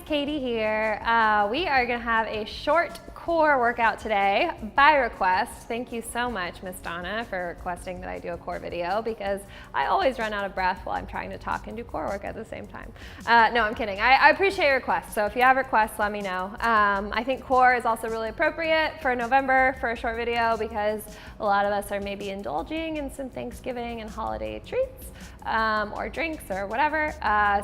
Katie here. We are going to have a short core workout today by request. Thank you so much, Miss Donna, for requesting that I do a core video because I always run out of breath while I'm trying to talk and do core work at the same time. No, I'm kidding. I appreciate your requests. So if you have requests, let me know. I think core is also really appropriate for November for a short video because a lot of us are maybe indulging in some Thanksgiving and holiday treats or drinks or whatever.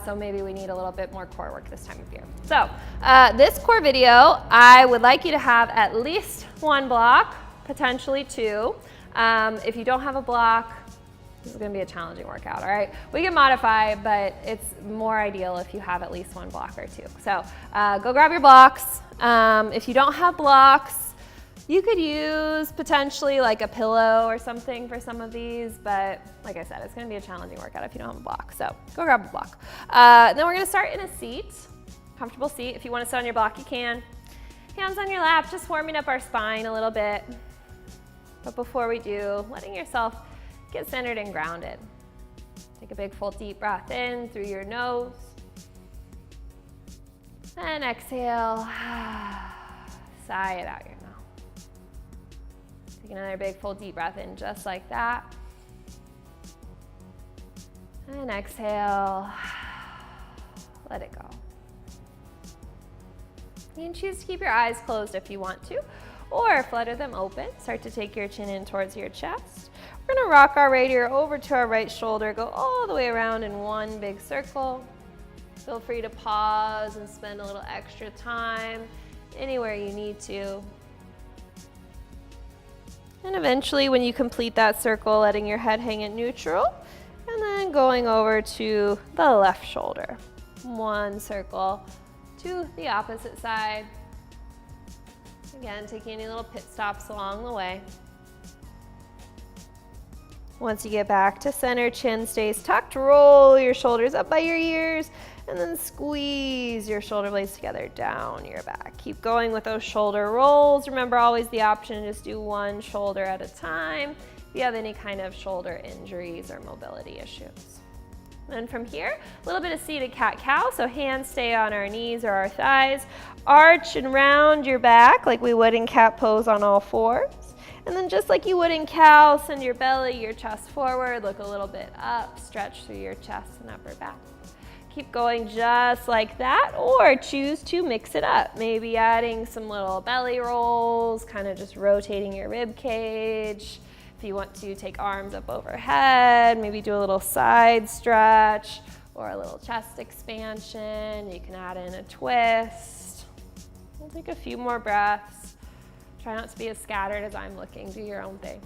So maybe we need a little bit more core work this time of year. So this core video, I would like you to have at least one block, potentially two. If you don't have a block, this is going to be a challenging workout, all right? We can modify, but it's more ideal if you have at least one block or two. So go grab your blocks. If you don't have blocks, you could use potentially like a pillow or something for some of these, but like I said, it's going to be a challenging workout if you don't have a block. So go grab a block. Then we're going to start in a seat, comfortable seat. If you want to sit on your block, you can. Hands on your lap, just warming up our spine a little bit. But before we do, letting yourself get centered and grounded. Take a big full deep breath in through your nose. And exhale, sigh it out your mouth. Take another big full deep breath in just like that. And exhale, let it go. You can choose to keep your eyes closed if you want to, or flutter them open. Start to take your chin in towards your chest. We're gonna rock our right ear over to our right shoulder, go all the way around in one big circle. Feel free to pause and spend a little extra time anywhere you need to. And eventually when you complete that circle, letting your head hang at neutral, and then going over to the left shoulder. One circle to the opposite side. Again, taking any little pit stops along the way. Once you get back to center, chin stays tucked, roll your shoulders up by your ears, and then squeeze your shoulder blades together down your back. Keep going with those shoulder rolls. Remember, always the option to just do one shoulder at a time if you have any kind of shoulder injuries or mobility issues. Then from here, a little bit of seated cat-cow, so hands stay on our knees or our thighs. Arch and round your back like we would in cat pose on all fours. And then just like you would in cow, send your belly, your chest forward, look a little bit up, stretch through your chest and upper back. Keep going just like that, or choose to mix it up. Maybe adding some little belly rolls, kind of just rotating your rib cage. If you want to take arms up overhead, maybe do a little side stretch or a little chest expansion. You can add in a twist. We'll take a few more breaths. Try not to be as scattered as I'm looking. Do your own thing.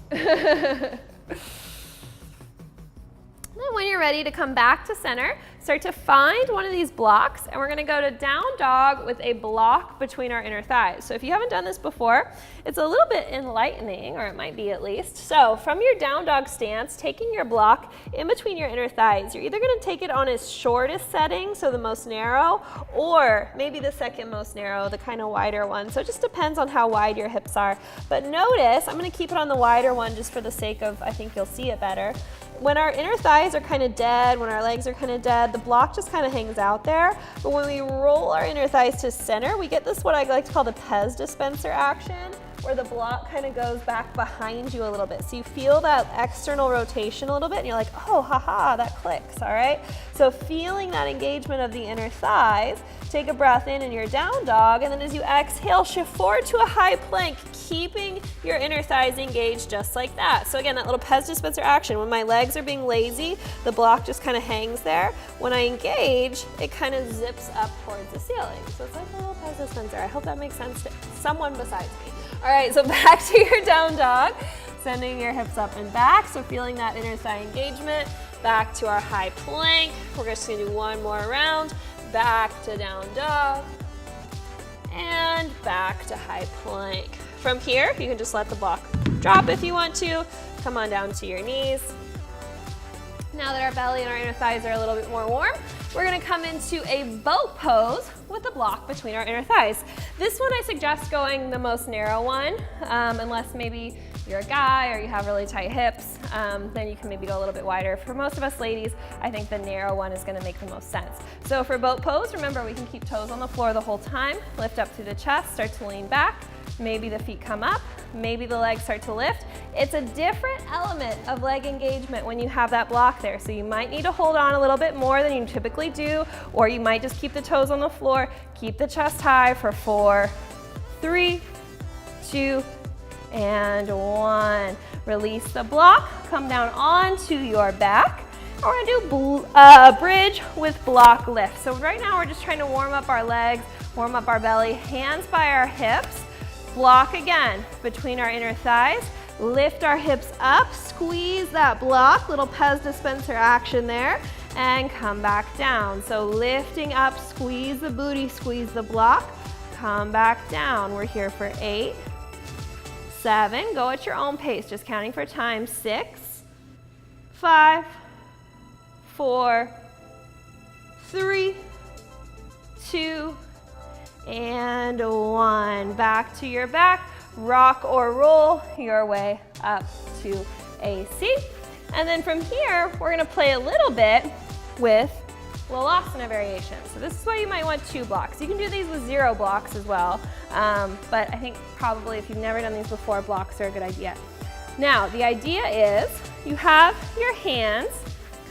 Then when you're ready to come back to center, start to find one of these blocks, and we're going to go to down dog with a block between our inner thighs. So if you haven't done this before, it's a little bit enlightening, or it might be at least. So from your down dog stance, taking your block in between your inner thighs, you're either going to take it on its shortest setting, so the most narrow, or maybe the second most narrow, the kind of wider one. So it just depends on how wide your hips are. But notice, I'm going to keep it on the wider one just for the sake of, I think you'll see it better. When our inner thighs are kind of dead, when our legs are kind of dead, the block just kind of hangs out there. But when we roll our inner thighs to center, we get this, what I like to call the Pez dispenser action, where the block kind of goes back behind you a little bit. So you feel that external rotation a little bit, and you're like, oh, haha, that clicks, all right? So feeling that engagement of the inner thighs, take a breath in your down dog, and then as you exhale, shift forward to a high plank, keeping your inner thighs engaged just like that. So again, that little Pez dispenser action. When my legs are being lazy, the block just kind of hangs there. When I engage, it kind of zips up towards the ceiling. So it's like a little Pez dispenser. I hope that makes sense to someone besides me. All right, so back to your down dog, sending your hips up and back. So feeling that inner thigh engagement. Back to our high plank. We're just gonna do one more round. Back to down dog, and back to high plank. From here, you can just let the block drop if you want to. Come on down to your knees. Now that our belly and our inner thighs are a little bit more warm, we're gonna come into a boat pose with a block between our inner thighs. This one I suggest going the most narrow one, unless maybe you're a guy or you have really tight hips, then you can maybe go a little bit wider. For most of us ladies, I think the narrow one is gonna make the most sense. So for boat pose, remember we can keep toes on the floor the whole time, lift up through the chest, start to lean back, maybe the feet come up, maybe the legs start to lift. It's a different element of leg engagement when you have that block there. So you might need to hold on a little bit more than you typically do, or you might just keep the toes on the floor, keep the chest high for 4, 3, 2, and 1. Release the block, come down onto your back. We're gonna do bridge with block lift. So right now we're just trying to warm up our legs, warm up our belly, hands by our hips. Block again between our inner thighs. Lift our hips up, squeeze that block, little Pez dispenser action there, and come back down. So lifting up, squeeze the booty, squeeze the block, come back down. We're here for 8, 7, go at your own pace, just counting for time. 6, 5, 4, 3, 2, and 1. Back to your back, rock or roll your way up to a seat. And then from here, we're gonna play a little bit with Lalasana variation. So this is why you might want 2 blocks. You can do these with 0 blocks as well, but I think probably if you've never done these before, blocks are a good idea. Now, the idea is you have your hands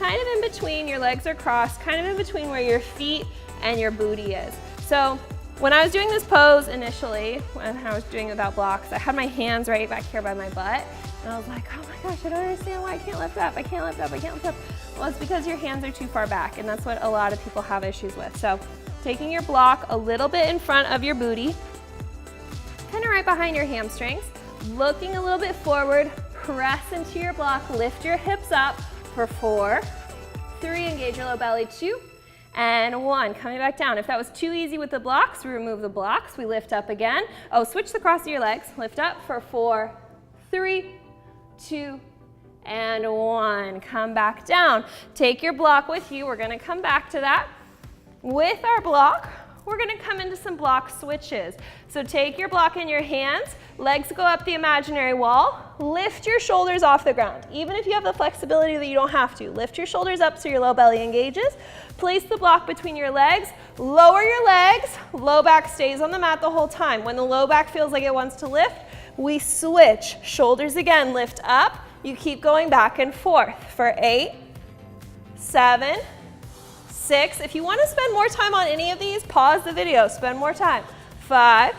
kind of in between, your legs are crossed, kind of in between where your feet and your booty is. So when I was doing this pose initially, when I was doing it without blocks, I had my hands right back here by my butt, and I was like, oh my gosh, I don't understand why I can't lift up, I can't lift up, I can't lift up. Well, it's because your hands are too far back, and that's what a lot of people have issues with. So taking your block a little bit in front of your booty, kind of right behind your hamstrings, looking a little bit forward, press into your block, lift your hips up for 4, 3, engage your low belly, 2, and 1, coming back down. If that was too easy with the blocks, we remove the blocks, we lift up again. Oh, switch the cross of your legs, lift up for 4, 3, 2, and 1. Come back down. Take your block with you. We're gonna come back to that. With our block, we're gonna come into some block switches. So take your block in your hands, legs go up the imaginary wall, lift your shoulders off the ground. Even if you have the flexibility that you don't have to, lift your shoulders up so your low belly engages. Place the block between your legs, lower your legs, low back stays on the mat the whole time. When the low back feels like it wants to lift, we switch. Shoulders again, lift up. You keep going back and forth for 8, 7, 6. If you want to spend more time on any of these, pause the video, spend more time. 5,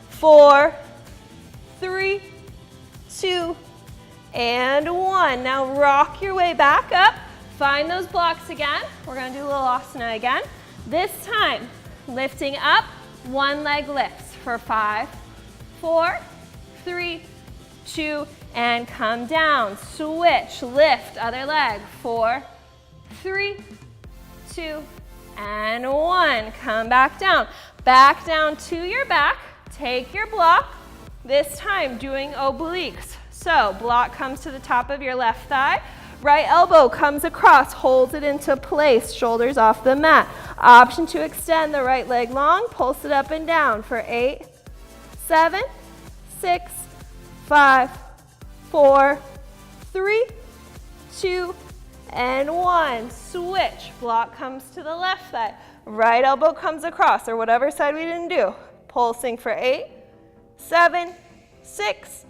4, 3, 2, and 1. Now rock your way back up. Find those blocks again. We're going to do Lalasana again. This time, lifting up, one leg lifts for 5, 4, 3, 2, and come down. Switch, lift, other leg. 4, 3, 2, and 1. Come back down. Back down to your back. Take your block. This time doing obliques. So block comes to the top of your left thigh. Right elbow comes across, holds it into place, shoulders off the mat. Option to extend the right leg long, pulse it up and down for 8, 7, 6, 5, 4, 3, 2, and 1. Switch. Block comes to the left thigh. Right elbow comes across, or whatever side we didn't do. Pulsing for 8, 7, 6,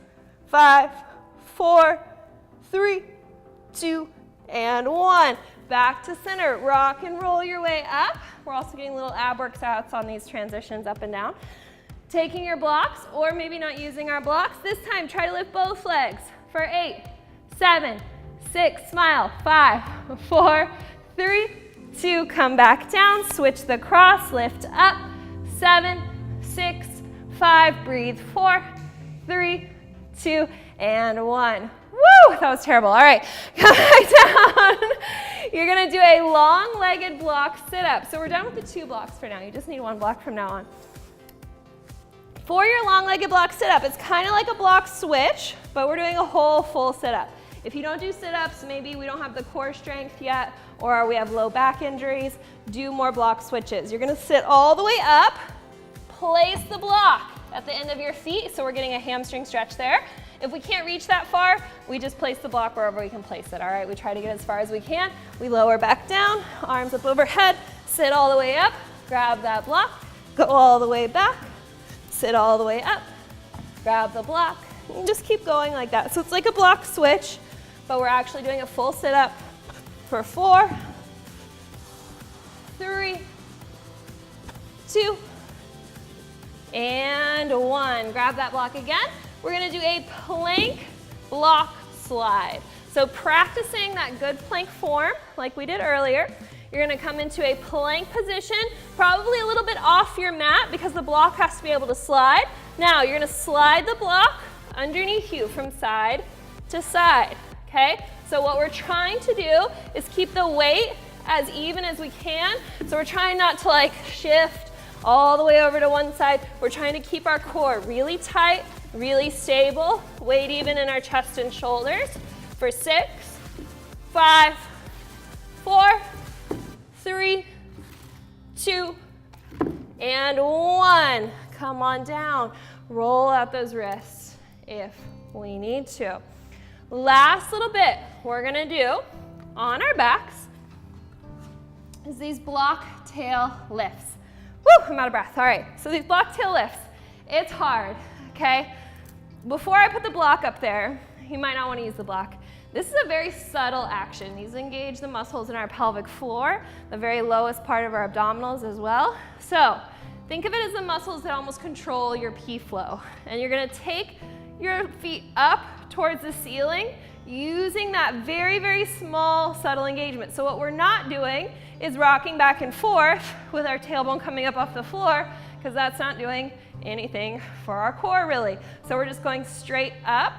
5, 4, 3, 2, and 1. Back to center. Rock and roll your way up. We're also getting little ab workouts on these transitions up and down. Taking your blocks, or maybe not using our blocks. This time, try to lift both legs for 8, 7, 6, smile, 5, 4, 3, 2, come back down. Switch the cross, lift up, 7, 6, 5, breathe, 4, 3, 2, and 1. Woo, that was terrible. All right, come back down. You're gonna do a long-legged block sit-up. So we're done with the 2 blocks for now. You just need 1 block from now on. For your long-legged block sit-up, it's kind of like a block switch, but we're doing a whole full sit-up. If you don't do sit-ups, maybe we don't have the core strength yet, or we have low back injuries, do more block switches. You're gonna sit all the way up, place the block at the end of your feet, so we're getting a hamstring stretch there. If we can't reach that far, we just place the block wherever we can place it, all right? We try to get as far as we can. We lower back down, arms up overhead, sit all the way up, grab that block, go all the way back, sit all the way up, grab the block, and just keep going like that. So it's like a block switch, but we're actually doing a full sit-up for 4, 3, 2, and 1. Grab that block again. We're gonna do a plank block slide. So practicing that good plank form like we did earlier, you're gonna come into a plank position, probably a little bit off your mat because the block has to be able to slide. Now you're gonna slide the block underneath you from side to side, okay? So what we're trying to do is keep the weight as even as we can. So we're trying not to like shift all the way over to one side. We're trying to keep our core really tight, really stable, weight even in our chest and shoulders for 6, 5, 4, 3, 2, and 1. Come on down. Roll out those wrists if we need to. Last little bit we're gonna do on our backs is these block tail lifts. Woo, I'm out of breath. All right, so these block tail lifts, it's hard, okay? Before I put the block up there, you might not want to use the block. This is a very subtle action. These engage the muscles in our pelvic floor, the very lowest part of our abdominals as well. So think of it as the muscles that almost control your pee flow. And you're gonna take your feet up towards the ceiling using that very, very small, subtle engagement. So what we're not doing is rocking back and forth with our tailbone coming up off the floor, because that's not doing anything for our core really. So we're just going straight up,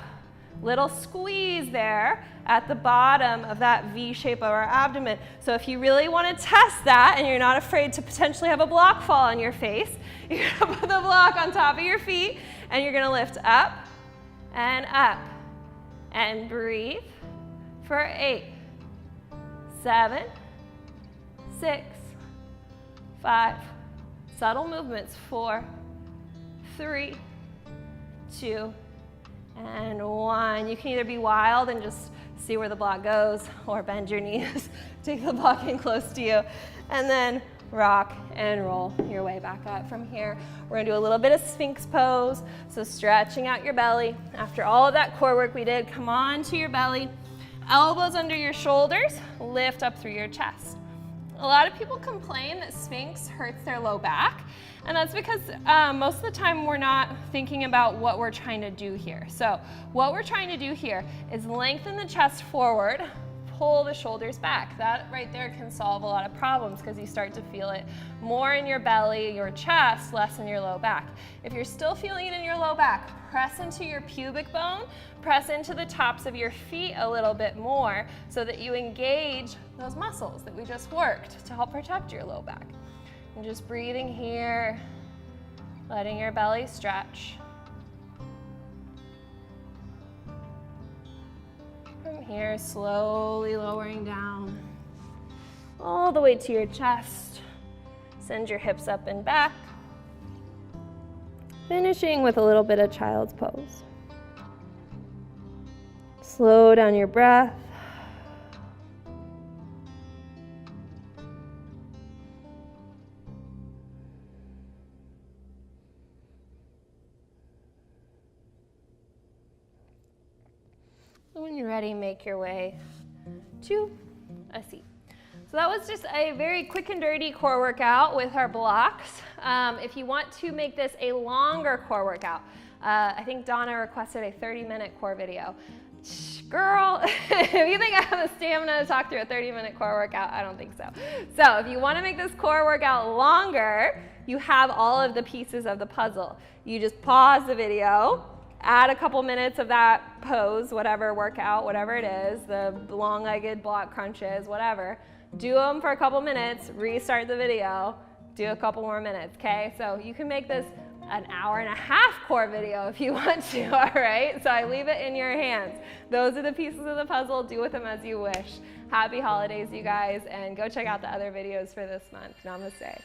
little squeeze there at the bottom of that V shape of our abdomen. So if you really want to test that and you're not afraid to potentially have a block fall on your face, you're gonna put the block on top of your feet and you're gonna lift up and breathe for 8, 7, 6, 5, subtle movements, 4, 3, 2, and 1. You can either be wild and just see where the block goes, or bend your knees, take the block in close to you, and then rock and roll your way back up from here. We're gonna do a little bit of Sphinx pose, so stretching out your belly. After all of that core work we did, come on to your belly, elbows under your shoulders, lift up through your chest. A lot of people complain that Sphinx hurts their low back, and that's because most of the time we're not thinking about what we're trying to do here. So what we're trying to do here is lengthen the chest forward, pull the shoulders back. That right there can solve a lot of problems because you start to feel it more in your belly, your chest, less in your low back. If you're still feeling it in your low back, press into your pubic bone, press into the tops of your feet a little bit more so that you engage those muscles that we just worked to help protect your low back. And just breathing here, letting your belly stretch. From here, slowly lowering down all the way to your chest. Send your hips up and back. Finishing with a little bit of child's pose. Slow down your breath. When you're ready, make your way to a seat. So that was just a very quick and dirty core workout with our blocks. If you want to make this a longer core workout, I think Donna requested a 30-minute core video. Girl, if you think I have the stamina to talk through a 30-minute core workout, I don't think so. So if you want to make this core workout longer, you have all of the pieces of the puzzle. You just pause the video, add a couple minutes of that pose, whatever workout, whatever it is, the long-legged block crunches, whatever. Do them for a couple minutes, restart the video, do a couple more minutes, okay? So you can make this an hour-and-a-half core video if you want to, all right? So I leave it in your hands. Those are the pieces of the puzzle. Do with them as you wish. Happy holidays, you guys, and go check out the other videos for this month. Namaste.